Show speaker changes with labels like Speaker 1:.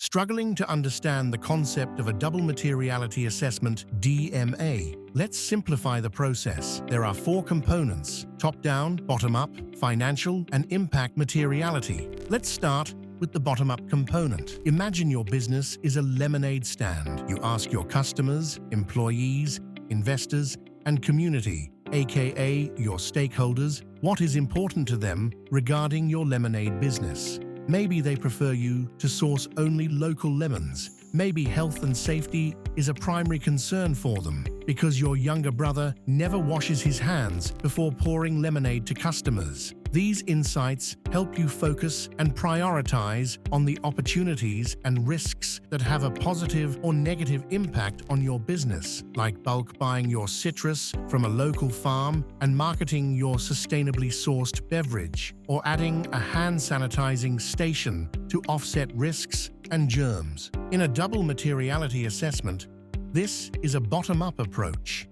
Speaker 1: Struggling to understand the concept of a double materiality assessment (DMA? Let's simplify the process. There are 4 components: top-down, bottom-up, financial, and impact materiality. Let's start with the bottom-up component. Imagine your business is a lemonade stand. You ask your customers, employees, investors, and community, aka your stakeholders, what is important to them regarding your lemonade business. Maybe they prefer you to source only local lemons. Maybe health and safety is a primary concern for them because your younger brother never washes his hands before pouring lemonade to customers. These insights help you focus and prioritize on the opportunities and risks that have a positive or negative impact on your business, like bulk buying your citrus from a local farm and marketing your sustainably sourced beverage, or adding a hand sanitizing station to offset risks and germs. In a double materiality assessment, this is a bottom-up approach.